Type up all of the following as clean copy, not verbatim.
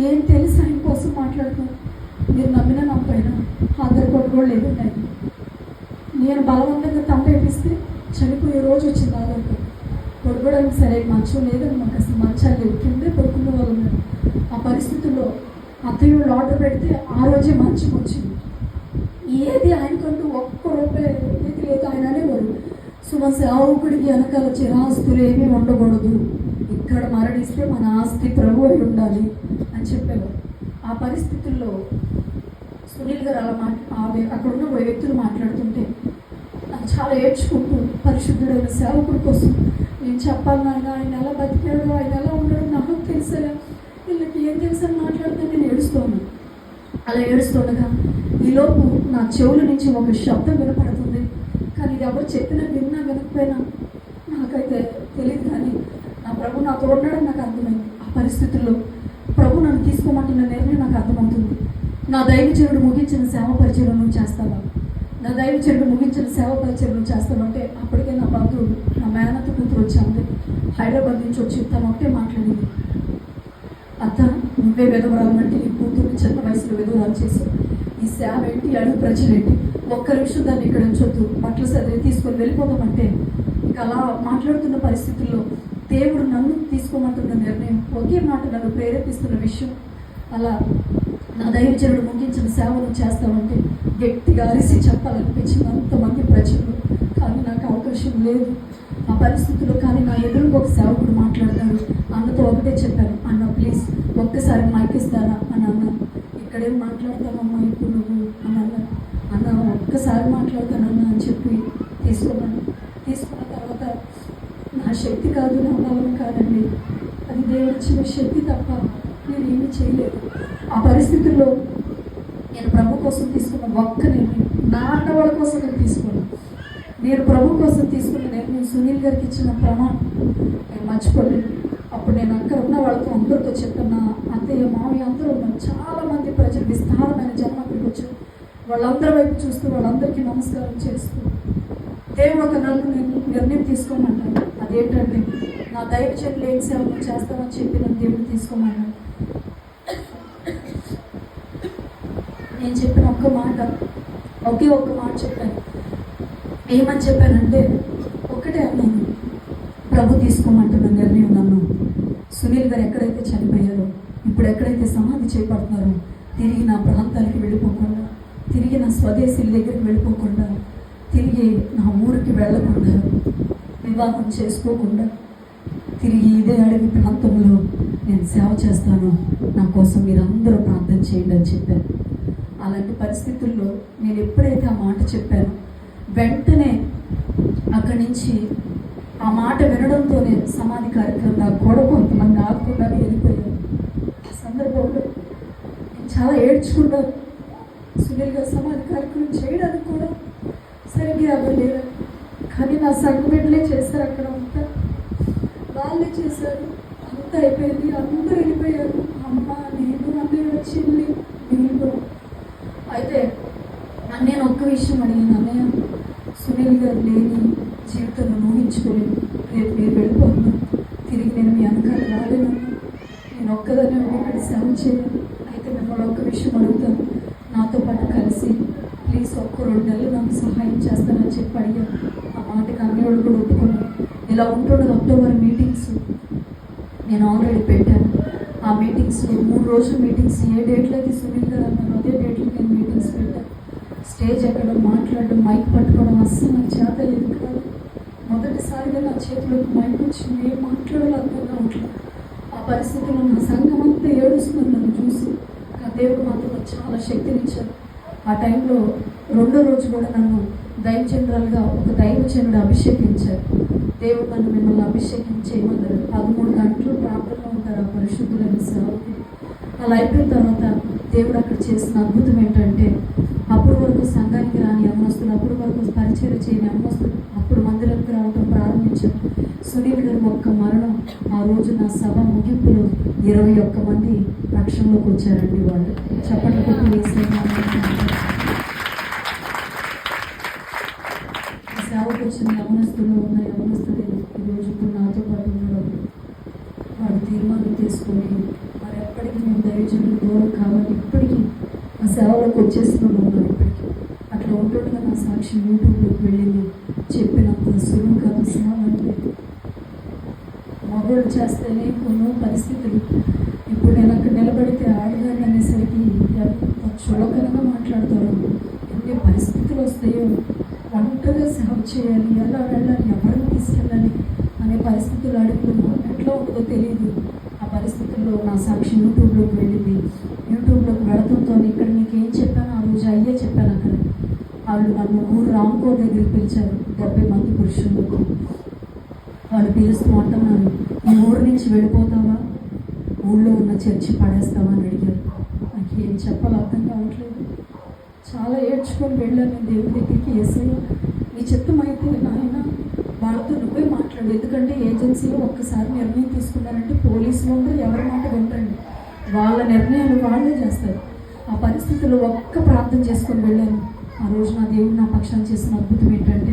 ఏం తెలుసు ఆయన కోసం మాట్లాడుతున్నాను. మీరు నమ్మినా నమ్మకపోయినా ఆధార్ కార్డు కూడా లేదండి ఆయన. నేను బలవంతంగా తంపేపిస్తే చనిపోయే రోజు వచ్చింది ఆధార్ కార్డు. పడుకోవడానికి సరే మంచం లేదని మాకు అసలు మంచాలు లేవు, కిందే పడుకున్న వాళ్ళు ఉన్నారు. ఆ పరిస్థితుల్లో అత్తయ్య వాళ్ళు ఆర్డర్ పెడితే ఆ రోజే మంచం వచ్చింది. ఏది ఆయనకంటూ ఒక్క రూపాయి ఏది లేదు. ఆయన అనేవారు, సుమ సేవకుడికి వెనకాల చిరాస్తులు ఏమీ ఉండకూడదు, ఇక్కడ మరణిస్తే మన ఆస్తి ప్రభు అయి ఉండాలి అని చెప్పారు. ఆ పరిస్థితుల్లో సునీల్ గారు అలా అక్కడ ఉన్న వ్యక్తులు మాట్లాడుతుంటే నాకు చాలా ఏడ్చుకుంటూ పరిశుద్ధుడైన సేవకుడి కోసం నేను చెప్పాలి, ఆయన ఎలా బతికాడు, ఆయన ఎలా ఉన్నాడు నాకు తెలుసా, వీళ్ళకి ఏం తెలుసా అని మాట్లాడితే నేను ఏడుస్తాను. అలా ఏడుస్తుండగా ఈలోపు నా చెవుల నుంచి ఒక శబ్దం వినపడుతుంది. కానీ ఇది ఎవరు చెప్పినా విన్నా వినకపోయినా నాకైతే తెలియదు. కానీ నా ప్రభు నాతో ఉన్నాడని నాకు అర్థమైంది. ఆ పరిస్థితుల్లో ప్రభు నన్ను తీసుకోమంటున్న నిర్ణయం నాకు అర్థమవుతుంది. నా దైవజనుడు ముగించిన సేవ పరిచయం నువ్వు చేస్తావా, నా దైవజనుడు ముగించిన సేవ పరిచయం నువ్వు చేస్తావంటే అప్పటికే నా బంధువుడు నా మేనత్త కూతురు వచ్చి హైదరాబాద్ నుంచి వచ్చి తను ఒకటే మాట్లాడింది, అత్త నువ్వే విధవరాలంటే నీ కూతురు చిన్న వయసులో విధవరాలు చేసి ఈ సేవ ఏంటి, అడుగు ప్రజలేంటి, ఒక్క నిమిషం దాన్ని ఇక్కడ ఉంచొద్దు, బట్టలు సర్ది తీసుకొని వెళ్ళిపోదామంటే ఇక అలా మాట్లాడుతున్న పరిస్థితుల్లో దేవుడు నన్ను తీసుకోమంటున్న నిర్ణయం, ఒకే మాట నన్ను ప్రేరేపిస్తున్న విషయం, అలా నా దైవజనుడు ముగించిన సేవను చేస్తామంటే గట్టిగా అరిసి చెప్పాలనిపించింది అంతమంది ప్రజలు. కానీ నాకు అవకాశం లేదు ఆ పరిస్థితుల్లో. కానీ నా ఎదురుగా ఒక సేవకుడు మాట్లాడతాడు. అన్నతో ఒకటే చెప్పాను, అన్న ప్లీజ్ ఒక్కసారి మైక్ ఇస్తారా అని అన్నాను. ఇక్కడేం మాట్లాడతానమ్మా ఇప్పుడు నువ్వు అని అన్నారు. అన్న ఒక్కసారి మాట్లాడతానన్నా అని చెప్పి తీసుకున్నాను. తీసుకున్న తర్వాత నా శక్తి కాదు, నా బలం కాదండి, అది దేవుడు ఇచ్చిన శక్తి తప్ప నేను ఏమీ చేయలేదు. ఆ పరిస్థితుల్లో నేను ప్రభు కోసం తీసుకున్న ఒక్క నిర్ణయం, నా అన్నవాళ్ళ కోసం నేను తీసుకున్నాను. నేను ప్రభు కోసం తీసుకున్న నిర్ణయం సునీల్ గారికి ఇచ్చిన ప్రమాణం నేను మర్చిపోలేదు. అప్పుడు నేను అక్కడ ఉన్న వాళ్ళతో అందరితో చెప్పిన అత్తయ్య మామయ్య అందరూ ఉన్నారు. చాలామంది ప్రజలు విస్తారమైన జనం అక్కడికి వచ్చారు. వాళ్ళందరి వైపు చూస్తూ వాళ్ళందరికీ నమస్కారం చేస్తూ దేవుడు ఒక నిర్ణయం తీసుకోమన్నాడు. అదేంటంటే నా దైవజనులు ఏం సేవ చేస్తామని చెప్పి నన్ను దేవుడు తీసుకోమన్నాడు. నేను చెప్పిన ఒక్క మాట, ఒకే ఒక్క మాట చెప్పాను. ఏమని చెప్పానంటే ఒక్కటే అన్నాను, ప్రభు తీసుకోమంటున్న నిర్ణయం నన్ను సునీల్ గారు ఎక్కడైతే చనిపోయారో, ఇప్పుడు ఎక్కడైతే సమాధి చేపడుతున్నారో తిరిగి నా ప్రాంతానికి వెళ్ళిపోకుండా, తిరిగి నా స్వదేశీల దగ్గరికి వెళ్ళిపోకుండా, తిరిగి నా ఊరికి వెళ్ళకుండా, వివాహం చేసుకోకుండా తిరిగి ఇదే అడవి ప్రాంతంలో నేను సేవ చేస్తాను, నా కోసం మీరందరూ ప్రార్థన చేయండి అని చెప్పాను. అలాంటి పరిస్థితుల్లో నేను ఎప్పుడైతే ఆ మాట చెప్పానో వెంటనే అక్కడి నుంచి ఆ మాట వినడంతోనే సమాధి కార్యక్రమం నాకు కూడా కొంతమంది ఆగకుండా వెళ్ళిపోయారు. ఆ సందర్భంలో నేను చాలా ఏడ్చుకున్నాను. సునీల్ గారు సమాధి కార్యక్రమం చేయడానికి కూడా సరిగ్గా అవ్వలేదు. కానీ నా సంఘ బిడ్డలే చేశారు, అక్కడ అంతా వాళ్ళే చేశారు. అంతా అయిపోయింది, అందరూ వెళ్ళిపోయారు. అమ్మ, నేను, అన్నయ్య, చెల్లి, వీళ్ళు. అయితే నేను ఒక్క విషయం అడిగిన, అన్నయ్య సునీల్ గారు లేని జీవితంలో ఊహించుకోలేదు, రేపు మీరు వెళ్ళిపోతున్నాను, తిరిగి నేను మీ వెనకాల రాలేనన్నా, నేను ఒక్కదాన్ని ఇక్కడ సేవ చేయాలి. అయితే మిమ్మల్ని ఒక్క విషయం అడుగుతాను, నాతో పాటు కలిసి ప్లీజ్ ఒక్క 2 నెలలు నాకు సహాయం చేస్తానని చెప్పి అడిగాను. ఆ మాటకి అన్నయ్య కూడా ఒప్పుకున్నాను. ఇలా ఉంటున్నది అక్టోబర్ మీటింగ్స్ నేను ఆల్రెడీ పెట్టాను. ఆ మీటింగ్స్ 3 రోజుల మీటింగ్స్ ఏ డేట్లో అయితే సునీల్ గారు అన్నారు అదే డేట్లో నేను మీటింగ్స్ పెట్టాను. స్టేజ్ ఎక్కడం, మాట్లాడడం, మైక్ పట్టుకోవడం అస్సలు నాకు చేత లేదు కాదు. మొదటిసారిగా నా చేతిలోకి మైక్ వచ్చింది, ఏం మాట్లాడాలో అర్థం కావట్లేదు. ఆ పరిస్థితుల్లో నా సంఘం అంతా ఏడుస్తున్నారు నన్ను చూసి. ఆ దేవుడు మాత్రం చాలా శక్తినిచ్చారు. ఆ టైంలో 2వ రోజు కూడా నన్ను దైవచంద్రాలుగా ఒక దైవచనుడు అభిషేకించారు. దేవుడు నన్ను మిమ్మల్ని అభిషేకించేయమన్నారు. 13 గంటలు ప్రార్థనలో ఉంటారు ఆ పరిశుద్ధులైన సేవకులు. అలా అయిపోయిన తర్వాత దేవుడు అక్కడ చేసిన అద్భుతం ఏంటంటే, అప్పుడు వరకు సంఘానికి రాని యవనస్తులు, అప్పుడు వరకు పరిచయం చేయని యవనస్తులు అప్పుడు మందిరానికి రావడం ప్రారంభించారు. సునీల్ గారు ఒక్క మరణం ఆ రోజు నా సభ ముగింపులో 21 మంది రక్షణలోకి వచ్చారండి. వాళ్ళు చప్పట్లు కొట్టి వేసే సేవకు వచ్చిన యవనస్తులు ఉన్న యవనస్తులు ఈరోజు నాతో పాటు ఉండడం, వాడు తీర్మానం తీసుకొని మరి ఎప్పటికీ మేము దైవజనులు దూరం కావాలి, ఇప్పటికీ ఆ సేవలోకి వచ్చేస్తున్నాను ఉన్నారు. ఇప్పటికీ అట్లా ఉంటుండగా నా సాక్షి యూట్యూబ్లోకి వెళ్ళింది. చెప్పినంత సులువు కాదు సేవ అంటే. మగవాళ్ళు చేస్తేనే కొన్ని పరిస్థితులు. ఇప్పుడు నేను అక్కడ నిలబడితే ఆడదాన్ని అనేసరికి ఎంత చులకనగా మాట్లాడతారు. ఎన్ని పరిస్థితులు వస్తాయో, ఒంటరిగా సేవ చేయాలి, ఎలా వెళ్ళాలి, ఎవరిని తీసుకెళ్ళాలి అనే పరిస్థితులు అడుగులు ఎట్లా ఉంటుందో తెలియదు. ఆ పరిస్థితుల్లో నా సాక్షి యూట్యూబ్లోకి వెళ్ళింది. యూట్యూబ్లోకి వెళతంతో ఇక్కడ నీకు ఏం చెప్పాను ఆ రోజు అయ్యే చెప్పాను. అక్కడ వాళ్ళు నన్ను ఊరు రామ్కోర్ దగ్గరికి పిలిచారు. 70 మంది పురుషులకు వాళ్ళు పిలుస్తూ అంటున్నారు, ఈ ఊరు నుంచి వెళ్ళిపోతావా, ఊళ్ళో ఉన్న చర్చి పడేస్తావా అని అడిగారు. నాకు ఏం చెప్పాలో అర్థం కావట్లేదు. చాలా ఏడ్చుకొని వెళ్ళాను నేను దేవుడి దగ్గరికి. యేసయ్య నీ చిత్తం అయితే నాయన వాళ్ళతో నువ్వే మాట్లాడు. ఎందుకంటే ఏజెన్సీలో ఒక్కసారి నిర్ణయం తీసుకున్నారంటే పోలీసులు ఉండరు, ఎవరి మాట వింటండి, వాళ్ళ నిర్ణయాలు వాళ్ళే చేస్తారు. ఆ పరిస్థితుల్లో ఒక్క ప్రార్థన చేసుకొని వెళ్ళాను. ఆ రోజు నా దేవుడు నా పక్షాన్ని చేసిన అద్భుతం ఏంటంటే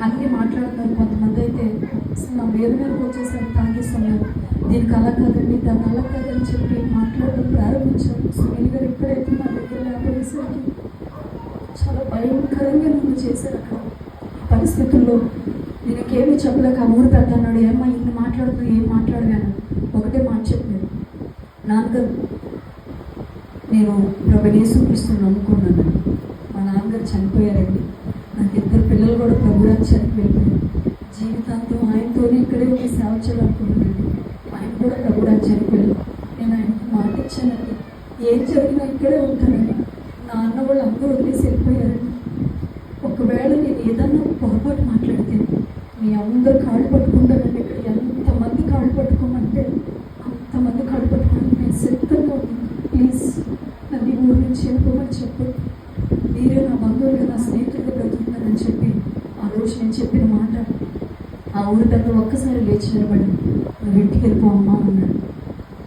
అన్నీ మాట్లాడుతున్నారు. కొంతమంది అయితే అసలు నా మీదకి వచ్చేసరికి తాగిస్తున్నారు. దీనికి అలా కదండి, దాన్ని అలా కదని చెప్పి మాట్లాడడం ప్రారంభించారు. సునీల్ గారు ఎప్పుడైతే నా దగ్గర లేకపోయేసరికి చాలా భయంకరంగా నన్ను చేశారు. అక్కడ పరిస్థితుల్లో నేనకేమీ చెప్పలేక ఆ ఊరు పెద్ద అన్నాడు, ఏమ్మా ఇన్ని మాట్లాడుతూ ఏం మాట్లాడగాను. ఒకటే మాట చెప్పాను, నాన్నగారు నేను ప్రభువైన యేసుక్రీస్తుని నమ్ముకున్నాను. మా నాన్నగారు చనిపోయారండి. నాకు 2 పిల్లలు కూడా ప్రభువుని చనిపోయారు. జీవితాంతం ఆయనతోనే ఇక్కడే ఒక సేవ చేయాలనుకున్నానండి. ఆయన కూడా ప్రభువుని చనిపోయారు. నేను ఆయనకు మాట ఇచ్చానండి, ఏం జరిగినా ఇక్కడే ఉంటానండి. నా అన్న వాళ్ళు అందరూ వదిలేసి వెళ్ళిపోయారండి. ఒకవేళ నేను ఏదన్నా పొరపాటు మాట్లాడితే మీ అందరు కాళ్ళు పట్టుకుంటానండి. ఇక్కడ ఎంతమంది కాళ్ళు పట్టుకోమంటే అంతమంది కాళ్ళు పట్టుకోండి. నేను సిద్ధంగా ఉన్నాను. ప్లీజ్ నన్ను ఊరి నుంచి వెళ్ళిపోమని చెప్పు. మీరే నా బంధువులుగా నా స్నేహితులుగా బ్రతుకుతున్నారని చెప్పి ఆ రోజు నేను చెప్పిన మాట ఆ ఊరి పెద్ద ఒక్కసారి లేచి నిలబడి నువ్వు ఇంటికి వెళ్ళిపోమ్మా అన్నాడు.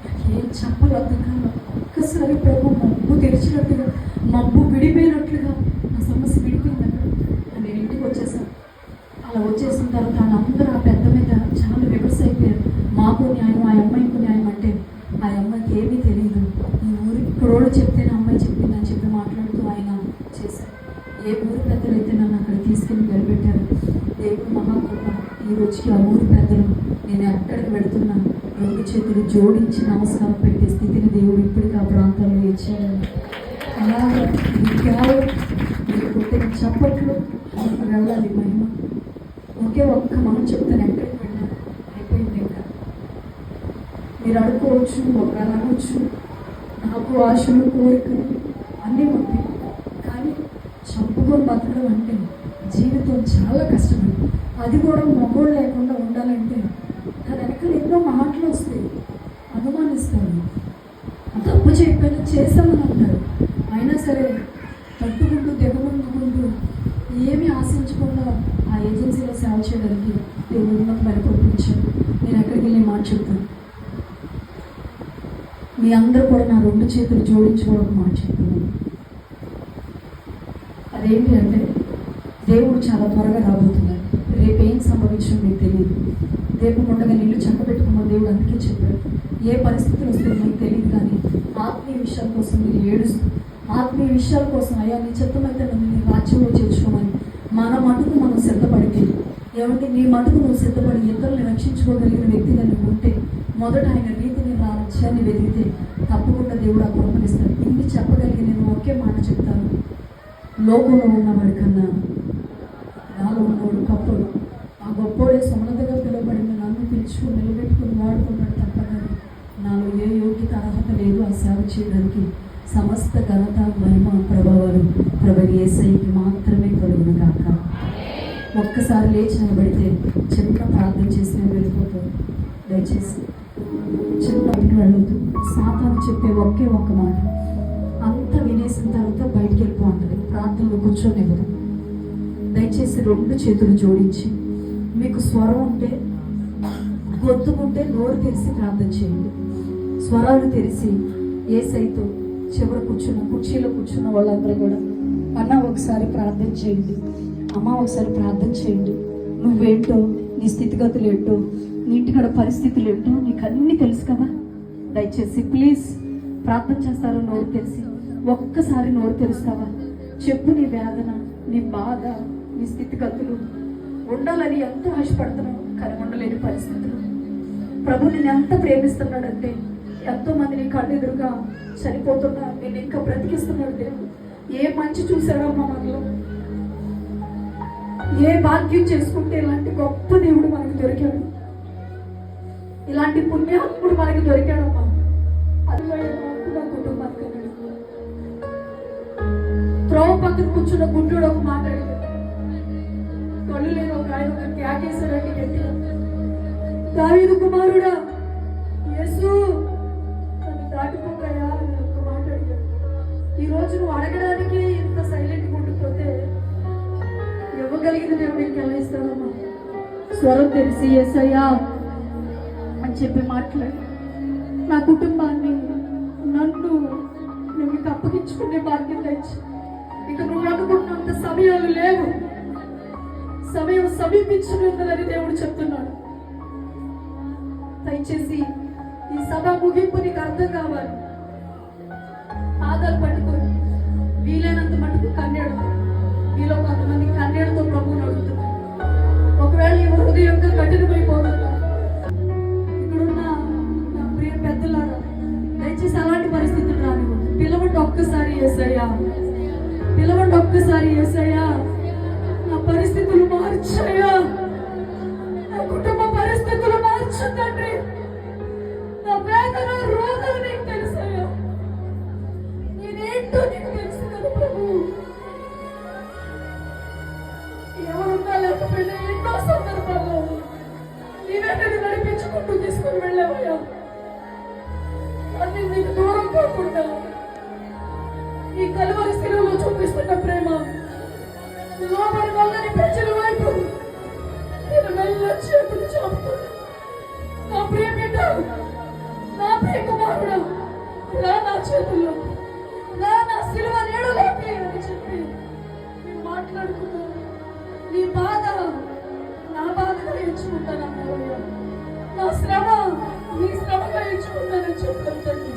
నాకేం చెప్పాలి అర్థం కాదు. ఒక్కసారి ప్రభు మబ్బు తెరిచినట్టుగా, మబ్బు విడిపోయినట్లుగా నా సమస్య విడిపోయింది. అక్కడ నేను ఇంటికి వచ్చేసాను. అలా వచ్చేసిన తర్వాత వాళ్ళందరూ ఆ పెద్ద మీద చాలా విమర్శ అయిపోయారు. మాకు న్యాయం, ఆ అమ్మాయికి న్యాయం అంటే ఆ అమ్మాయికి ఏమీ తెలియదు. ఈ ఊరి ఇక్కడోళ్ళు చెప్తేనే అమ్మాయి చెప్పిందని చెప్పి మాట్లాడుతూ ఆయన చేశారు. ఏ ఊరి పెద్దలు అయితే నన్ను అక్కడ తీసుకెళ్ళి నిలబెట్టారు. దేవుడు మహాకృప. ఈ రోజుకి ఆ ఊరి పెద్దలు నేను ఎక్కడికి వెళుతున్నా 2 చేతులు జోడించి నమస్కారం పెట్టే స్థితిని దేవుడు ఇప్పటికీ ఆ ప్రాంతాల్లో ఇచ్చాడు. అలాగే మీరు కొట్టిన చప్పట్లు మనకు వెళ్ళాలి మహిమ. ఒకే ఒక్క మనం చెప్తాను, ఎక్కడికి వెళ్ళాను అయిపోయింది. ఇంకా మీరు అనుకోవచ్చు, ఒకరు అనవచ్చు, నాకు ఆశలు కోరికలు అన్నీ ఉంటాయి. కానీ చంపుకొని బతకడం అంటే జీవితం చాలా కష్టమండి. అది కూడా మగోడు లేకుండా ఉండాలంటే దాని వెనకాల ఎన్నో మాటలు వస్తాయి. అనుమానిస్తాను, తప్పు చెప్పాను చేస్తామని అంటారు. అయినా సరే తట్టుకుంటూ దిగముందుకుంటూ ఏమీ ఆశించకుండా ఆ ఏజెన్సీలో సేవ చేయడానికి దేవుడు నాకు బయటపడిపించాడు. నేను ఎక్కడికి వెళ్ళి మాట చెప్తాను. మీ అందరూ కూడా నా 2 చేతులు జోడించుకోవడం మాట చెప్తున్నాను. అదేంటి అంటే దేవుడు చాలా త్వరగా రాబోతున్నారు. రేపు ఏం సంభవించడం మీకు తెలియదు. దీపం ఉండగా నీళ్ళు చక్కబెట్టుకున్న దేవుడు అందుకే చెప్పాడు, ఏ పరిస్థితులు వస్తుందో మీకు తెలియదు, కానీ ఆత్మీయ విషయాల కోసం మీరు ఏడుస్తూ, ఆత్మీయ విషయాల కోసం అయ్యా నీ చిత్తమైతే నన్ను నీ రాజ్యంలో చేర్చుకోమని మన మటుకు మనం సిద్ధపడితే, ఎవరికి నీ మటుకు నువ్వు సిద్ధపడి ఇతరులను రక్షించుకోగలిగిన వ్యక్తిగా నువ్వు ఉంటే, మొదట ఆయన నీతిని రాజ్యాన్ని వెతికితే తప్పకుండా దేవుడు ఆ కృపనిస్తాడు. ఇన్ని చెప్పగలిగి నేను ఒకే మాట చెప్తాను, లోకంలో ఉన్నవాడి కన్నా నాలో ఉన్నవాడు గొప్పడు. ఆ గొప్పోడే సుమనతగా పిలువబడిన నన్ను పిలుచుకుని నిలబెట్టుకుని వాడుకున్నాడు తప్ప కానీ నాలో ఏ యోగ్యత అర్హత లేదు ఆ సేవ చేయడానికి. సమస్త ఘనత మహిమ ప్రభావాలు ప్రభువైన యేసయ్యకి మాత్రమే కలుగును గాక. ఒక్కసారి లేచి నిలబడితే చిన్న ప్రార్థన చేసి నేను వెళ్ళిపోతాను. దయచేసి చిన్న బయటకు వెళ్ళొద్దు. సాతాను చెప్పే ఒకే ఒక్క మాట, అంతా వినేసిన తర్వాత బయటికి వెళ్ళిపో అంటది. ప్రార్థనలో కూర్చోనివ్వదు. దయచేసి 2 చేతులు జోడించి, మీకు స్వరం ఉంటే గొంతుకుంటే నోరు తెరిచి ప్రార్థన చేయండి. స్వరాలు తెరిచి యేసయ్యతో చివరి కూర్చున్న కుర్చీలో కూర్చున్న వాళ్ళందరూ కూడా అన్న ఒకసారి ప్రార్థన చేయండి, అమ్మ ఒకసారి ప్రార్థన చేయండి. నువ్వేంటో, నీ స్థితిగతులు ఏంటో, నీ ఇంటికాడ పరిస్థితులు ఏంటో నీకు అన్నీ తెలుసు కదా. దయచేసి ప్లీజ్ ప్రార్థన చేస్తారో నోరు తెరిచి ఒక్కసారి నోరు తెరుస్తావా? చెప్పు నీ వేదన, నీ బాధ, నీ స్థితిగతులు. ఉండాలని ఎంతో ఆశపడుతున్నావు కానీ ఉండలేని పరిస్థితులు. ప్రభు నిన్ను ఎంత ప్రేమిస్తున్నాడంటే ఎంతో మంది నీ కళ్ళు ఎదురుగా చనిపోతున్నా నేను ఇంకా బ్రతికిస్తున్నాడు దేవుడు. ఏ మంచి చూశాడమ్మా మనలో, ఏ భాగ్యం చేసుకుంటే ఇలాంటి గొప్ప దేవుడు మనకు దొరికాడు, ఇలాంటి పుణ్యాత్ముడు మనకి దొరికాడమ్మా. అది నా కుటుంబానికి త్రోవ పక్కన కూర్చున్న గుడ్డుడు ఒక మాట్లాడాడు. కళ్ళు లేని ఒక ఆయన ఒక త్యాగేశాడండి గట్టిగా, దావీదు కుమారుడా యేసు నన్ను దాటిపోతాయా అని ఒక మాట అడిగాడు. ఈ రోజు నువ్వు అడగడానికి ఇంత సైలెంట్గా ఉండిపోతే ఇవ్వగలిగిన దేవుడు ఇంకెలా ఇస్తాడమ్మా? స్వరం తెలిసి యేసయ్యా అని చెప్పి మాట్లాడి నా కుటుంబాన్ని, నన్ను నువ్వు మీకు అప్పగించుకునే బాధ్యత ఇచ్చి, ఇక నువ్వు అనుకున్నంత సమయాలు లేవు, సమయం సమీపించున్నదని దేవుడు చెప్తున్నాడు. దయచేసి ఈ సభ ముగింపు నీకు అర్థం కావాలి. పాదాలు పట్టుకొని వీలైనంత మటుకు కన్నెడు, మీలో కొంతమంది కన్నెడుతో ప్రభువుని అడుగుతున్నారు. ఒకవేళ ఈ హృదయంగా కఠినమైపోతున్నా, ఇక్కడున్న నా ప్రియ పెద్దలారా దయచేసి అలాంటి పరిస్థితులు రానివ్వు. పిలవండి ఒక్కసారి యేసయ్యా, పిలవండి ఒక్కసారి యేసయ్యా. నా పరిస్థితులు మార్చయ్యా, నా కుటుంబ పరిస్థితులు మార్చండి. నా వేదన రోగాలు నీకు తెలుసయ్యా, నేనేంటో నీకు తెలుసు కదా ప్రభు. ఎవరున్నా లేకపోయినా ఎన్నో సందర్భాల్లో నీవే నన్ను నడిపించుకుంటూ తీసుకుని వెళ్ళావయ్యా. అన్ని నీకు దూరం కాకుండా ఈ కలువరి శిలువలో చూపిస్తున్న ప్రేమ లోపలి వాళ్ళని ప్రజల వైపు నేను మెల్ల చేతులు చాపుతున్నా. నా ప్రియ బిడ్డ, నా ప్రియ కుమారుడు, రా నా చేతుల్లో, రా నా శిలువ నీడలోకి అని చెప్పి నేను మాట్లాడుకున్నాను. నీ బాధ నా బాధగా ఎంచుకుంటానన్నా, నా శ్రమ నీ శ్రమగా ఎంచుకుంటానని చెప్పాను తండ్రి.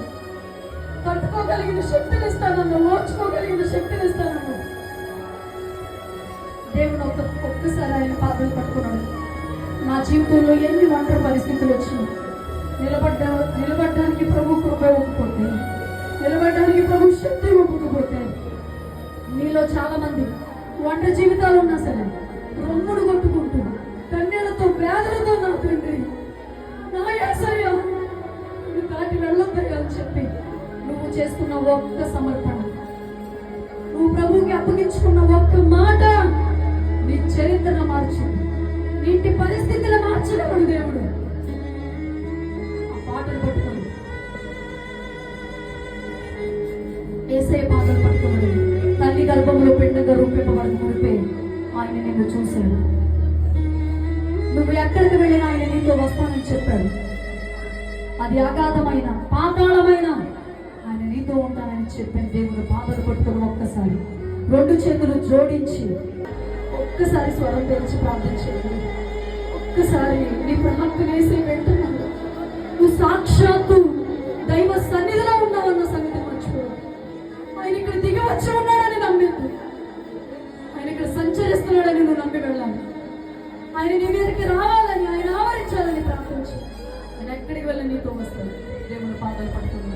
తట్టుకోగలిగిన శక్తిని ఇస్తానన్నా, ఓర్చుకోగలిగిన శక్తిని ఇస్తానన్నా. దేవుడు ఒక్కసారి ఆయన పాదాలు పట్టుకున్నాడు. నా జీవితంలో ఎన్ని ఒంటరి పరిస్థితులు వచ్చినాయి, నిలబడడానికి ప్రభు కృప ఇవ్వకపోతే, నిలబడడానికి ప్రభు శక్తి ఇవ్వకపోతే, మీలో చాలా మంది ఒంటరి జీవితాలు ఉన్నా సరే రొమ్ముడు కొట్టుకుంటూ కన్నీళ్లతో వ్యాధులతో నా తండ్రి నా యేసయ్య నువ్వు దాటి వెళ్ళొద్దయ్యా అని చెప్పి నువ్వు చేసుకున్న ఒక్క సమర్పణ, నువ్వు ప్రభువుకి అప్పగించుకున్న ఒక్క మాట నీ చరిత్రను మార్చింది, నీటి పరిస్థితులు మార్చలేడు దేవుడు. ఆ పాటలు పట్టుకొని యేసయ్య పాటలు పట్టుకున్నాడు. తల్లి గర్భంలో పిండంగా రూపింపబడిన మునిపే ఆయన నిన్ను చూశాడు. నువ్వు ఎక్కడికి వెళ్ళినా ఆయన నీతో వస్తానని చెప్పాడు. అది అగాధమైన పాతాళమైన ఆయన నీతో ఉంటానని చెప్పిన దేవుడు పాదాలు పట్టుకుని ఒక్కసారి రెండు చేతులు జోడించి ఒక్కసారి స్వరం తెరిచి ప్రార్థన చేయండి. ఒక్కసారి నీ ప్రార్థన వేసే వెళ్తున్నాడు. నువ్వు సాక్షాత్తు దైవ సన్నిధిలో ఉన్నావన్న సంగతి మర్చిపో. ఆయన ఇక్కడ దిగి వచ్చి ఉన్నాడని నమ్మింది, ఆయన ఇక్కడ సంచరిస్తున్నాడని నువ్వు నమ్మి వెళ్ళాలి. ఆయన నీ మీదకి రావాలని, ఆయన ఆవరించాలని ప్రార్థించి ఆయన ఎక్కడికి వెళ్ళి నీతో వస్తాడు. దేవుడు పాదాలు పట్టుకున్నాడు.